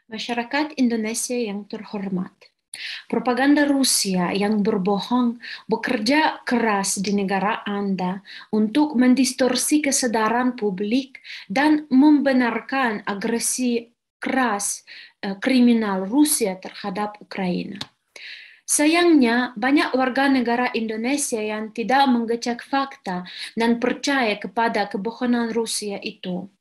Masyarakat Indonesia yang terhormat, propaganda Rusia yang berbohong bekerja keras di negara Anda untuk mendistorsi kesadaran publik dan membenarkan agresi keras kriminal Rusia terhadap Ukraina. Sayangnya, banyak warga negara Indonesia yang tidak mengecek fakta dan percaya kepada kebohongan Rusia itu.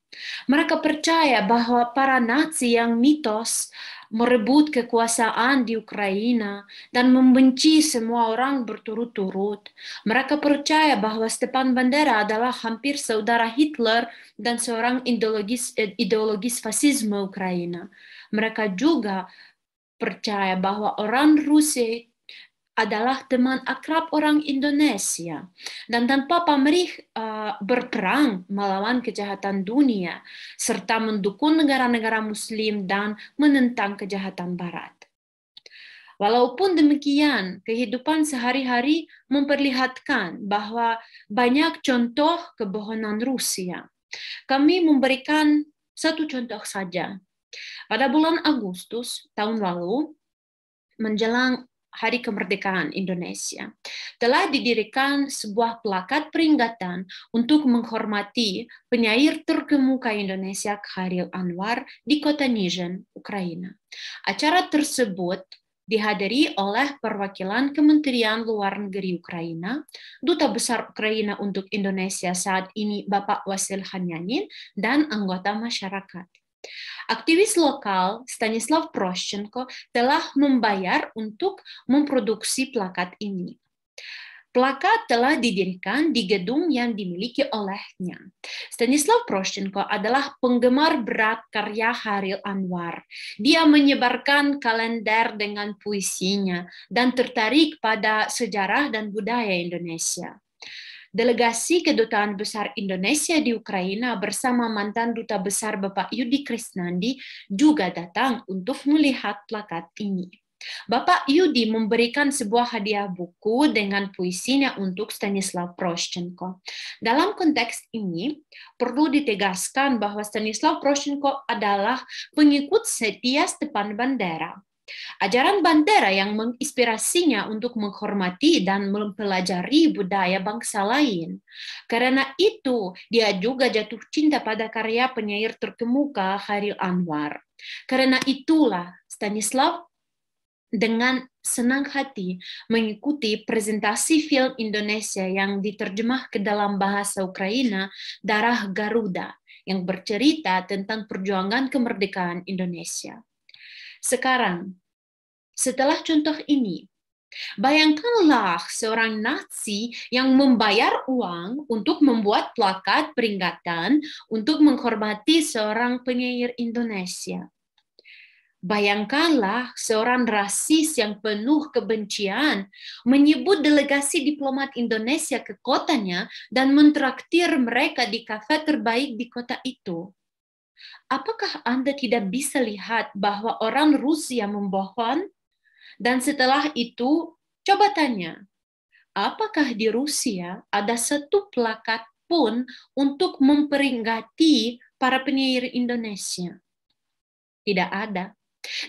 Mereka percaya bahwa para Nazi yang mitos merebut kekuasaan di Ukraina dan membenci semua orang berturut-turut. Mereka percaya bahwa Stepan Bandera adalah hampir saudara Hitler dan seorang ideologis fasisme Ukraina. Mereka juga percaya bahwa orang Rusia adalah teman akrab orang Indonesia dan tanpa pamrih berperang melawan kejahatan dunia serta mendukung negara-negara muslim dan menentang kejahatan barat. Walaupun demikian, kehidupan sehari-hari memperlihatkan bahwa banyak contoh kebohongan Rusia. Kami memberikan satu contoh saja. Pada bulan Agustus tahun lalu, menjelang Hari Kemerdekaan Indonesia, telah didirikan sebuah plakat peringatan untuk menghormati penyair terkemuka Indonesia Khairil Anwar di kota Nizhyn, Ukraina. Acara tersebut dihadiri oleh perwakilan Kementerian Luar Negeri Ukraina, Duta Besar Ukraina untuk Indonesia saat ini Bapak Wasil Hanyanin, dan anggota masyarakat. Aktivis lokal Stanislav Proshchenko telah membayar untuk memproduksi plakat ini. Plakat telah didirikan di gedung yang dimiliki olehnya. Stanislav Proshchenko adalah penggemar berat karya Khairil Anwar. Dia menyebarkan kalender dengan puisinya dan tertarik pada sejarah dan budaya Indonesia. Delegasi Kedutaan Besar Indonesia di Ukraina bersama mantan Duta Besar Bapak Yudi Krisnandi juga datang untuk melihat plakat ini. Bapak Yudi memberikan sebuah hadiah buku dengan puisinya untuk Stanislav Proshchenko. Dalam konteks ini, perlu ditegaskan bahwa Stanislav Proshchenko adalah pengikut setia Stepan Bandera. Ajaran Bandera yang menginspirasinya untuk menghormati dan mempelajari budaya bangsa lain. Karena itu, dia juga jatuh cinta pada karya penyair terkemuka Khairil Anwar. Karena itulah Stanislav dengan senang hati mengikuti presentasi film Indonesia yang diterjemah ke dalam bahasa Ukraina, Darah Garuda, yang bercerita tentang perjuangan kemerdekaan Indonesia. Sekarang, setelah contoh ini, bayangkanlah seorang Nazi yang membayar uang untuk membuat plakat peringatan untuk menghormati seorang penyair Indonesia. Bayangkanlah seorang rasis yang penuh kebencian menyebut delegasi diplomat Indonesia ke kotanya dan mentraktir mereka di kafe terbaik di kota itu. Apakah Anda tidak bisa lihat bahwa orang Rusia membohong? Dan setelah itu, coba tanya, apakah di Rusia ada satu plakat pun untuk memperingati para penyair Indonesia? Tidak ada.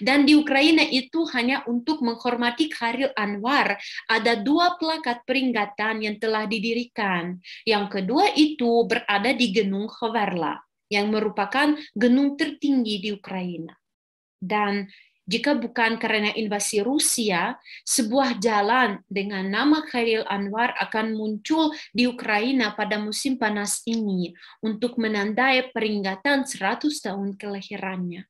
Dan di Ukraina itu hanya untuk menghormati Khairil Anwar, ada 2 plakat peringatan yang telah didirikan. Yang kedua itu berada di Gunung Hoverla, yang merupakan gunung tertinggi di Ukraina. Dan jika bukan karena invasi Rusia, sebuah jalan dengan nama Khairil Anwar akan muncul di Ukraina pada musim panas ini untuk menandai peringatan 100 tahun kelahirannya.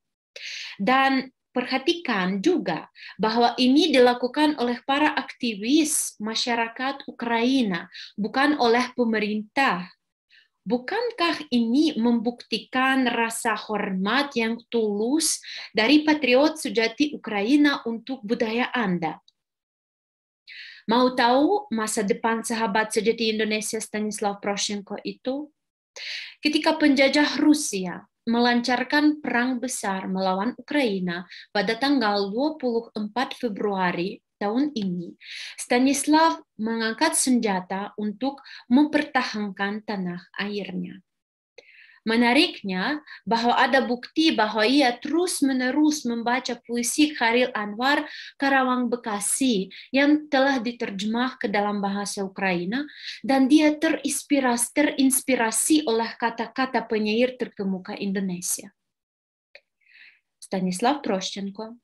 Dan perhatikan juga bahwa ini dilakukan oleh para aktivis masyarakat Ukraina, bukan oleh pemerintah. Bukankah ini membuktikan rasa hormat yang tulus dari patriot sejati Ukraina untuk budaya Anda? Mau tahu masa depan sahabat sejati Indonesia Stanislav Proshchenko itu? Ketika penjajah Rusia melancarkan perang besar melawan Ukraina pada tanggal 24 Februari tahun ini, Stanislav mengangkat senjata untuk mempertahankan tanah airnya. Menariknya, bahwa ada bukti bahwa ia terus-menerus membaca puisi Chairil Anwar Karawang Bekasi yang telah diterjemah ke dalam bahasa Ukraina, dan dia terinspirasi oleh kata-kata penyair terkemuka Indonesia. Stanislav Troshchenko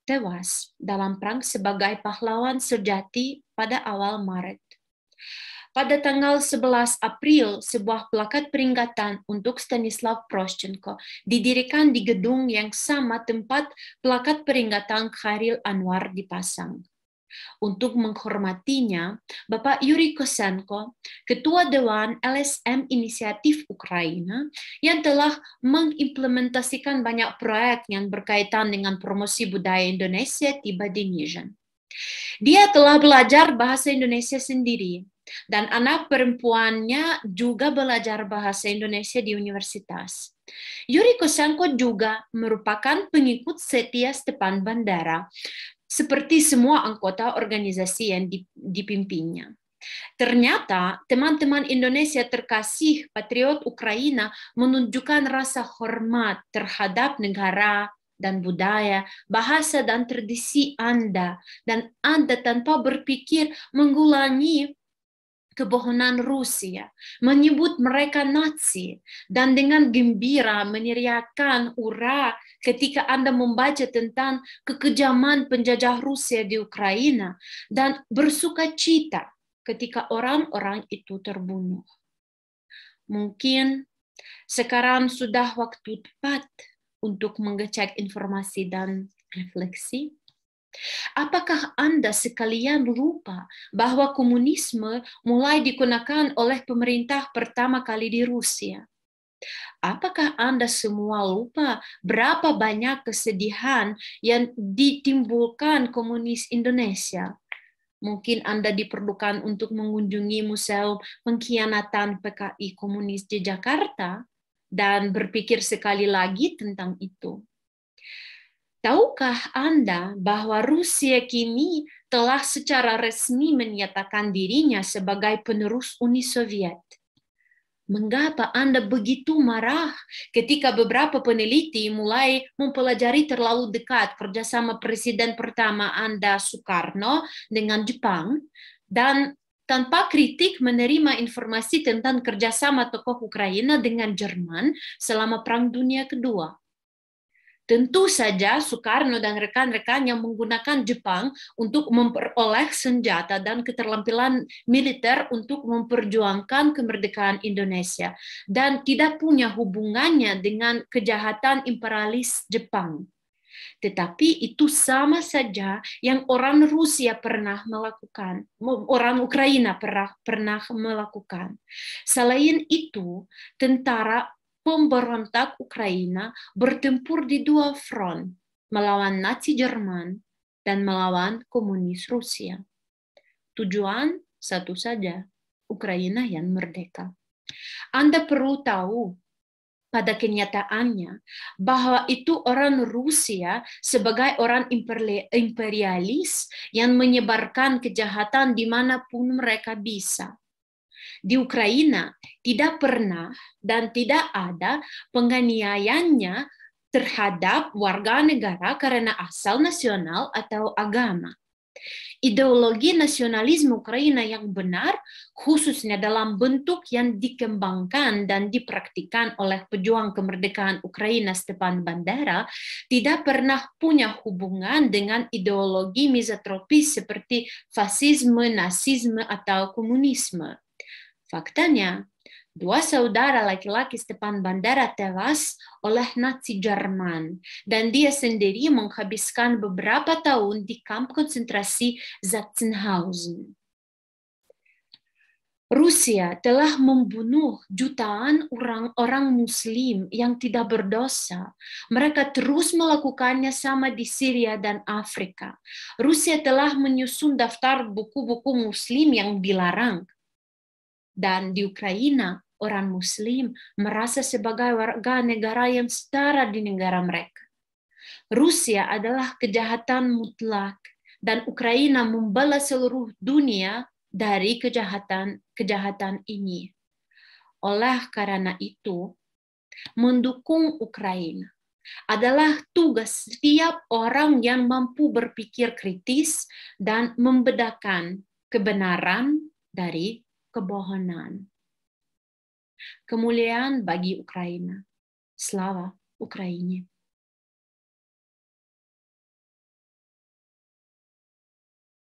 tewas dalam perang sebagai pahlawan sejati pada awal Maret. Pada tanggal 11 April, sebuah plakat peringatan untuk Stanislav Troshchenko didirikan di gedung yang sama tempat plakat peringatan Chairil Anwar dipasang. Untuk menghormatinya, Bapak Yuri Kosenko, Ketua Dewan LSM Inisiatif Ukraina, yang telah mengimplementasikan banyak proyek yang berkaitan dengan promosi budaya Indonesia, tiba di Nijan. Dia telah belajar bahasa Indonesia sendiri, dan anak perempuannya juga belajar bahasa Indonesia di universitas. Yuri Kosenko juga merupakan pengikut setia Stepan Bandera, seperti semua anggota organisasi yang dipimpinnya. Ternyata teman-teman Indonesia terkasih patriot Ukraina menunjukkan rasa hormat terhadap negara dan budaya, bahasa dan tradisi Anda, dan Anda tanpa berpikir mengulangi kebohongan Rusia, menyebut mereka Nazi, dan dengan gembira meneriakkan hurra ketika Anda membaca tentang kekejaman penjajah Rusia di Ukraina, dan bersuka cita ketika orang-orang itu terbunuh. Mungkin sekarang sudah waktu tepat untuk mengecek informasi dan refleksi. Apakah Anda sekalian lupa bahwa komunisme mulai digunakan oleh pemerintah pertama kali di Rusia? Apakah Anda semua lupa berapa banyak kesedihan yang ditimbulkan komunis Indonesia? Mungkin Anda diperlukan untuk mengunjungi Museum Pengkhianatan PKI Komunis di Jakarta dan berpikir sekali lagi tentang itu. Tahukah Anda bahwa Rusia kini telah secara resmi menyatakan dirinya sebagai penerus Uni Soviet? Mengapa Anda begitu marah ketika beberapa peneliti mulai mempelajari terlalu dekat kerjasama Presiden pertama Anda, Soekarno, dengan Jepang, dan tanpa kritik menerima informasi tentang kerjasama tokoh Ukraina dengan Jerman selama Perang Dunia Kedua? Tentu saja Soekarno dan rekan-rekannya menggunakan Jepang untuk memperoleh senjata dan keterampilan militer untuk memperjuangkan kemerdekaan Indonesia, dan tidak punya hubungannya dengan kejahatan imperialis Jepang. Tetapi itu sama saja yang orang Rusia pernah melakukan, orang Ukraina pernah melakukan. Selain itu, tentara pemberontak Ukraina bertempur di dua front, melawan Nazi Jerman dan melawan komunis Rusia. Tujuan satu saja, Ukraina yang merdeka. Anda perlu tahu pada kenyataannya bahwa itu orang Rusia sebagai orang imperialis yang menyebarkan kejahatan dimanapun mereka bisa. Di Ukraina tidak pernah dan tidak ada penganiayaannya terhadap warga negara karena asal nasional atau agama. Ideologi nasionalisme Ukraina yang benar, khususnya dalam bentuk yang dikembangkan dan dipraktikkan oleh pejuang kemerdekaan Ukraina Stepan Bandera, tidak pernah punya hubungan dengan ideologi misotropis seperti fasisme, nasisme, atau komunisme. Faktanya, dua saudara laki-laki Stepan Bandera tewas oleh Nazi Jerman, dan dia sendiri menghabiskan beberapa tahun di kamp konsentrasi Sachsenhausen. Rusia telah membunuh jutaan orang Muslim yang tidak berdosa. Mereka terus melakukannya sama di Syria dan Afrika. Rusia telah menyusun daftar buku-buku Muslim yang dilarang. Dan di Ukraina, orang Muslim merasa sebagai warga negara yang setara di negara mereka. Rusia adalah kejahatan mutlak, dan Ukraina membalas seluruh dunia dari kejahatan ini. Oleh karena itu, mendukung Ukraina adalah tugas setiap orang yang mampu berpikir kritis dan membedakan kebenaran dari kebohongan. Kemuliaan bagi Ukraina. Slava Ukraini.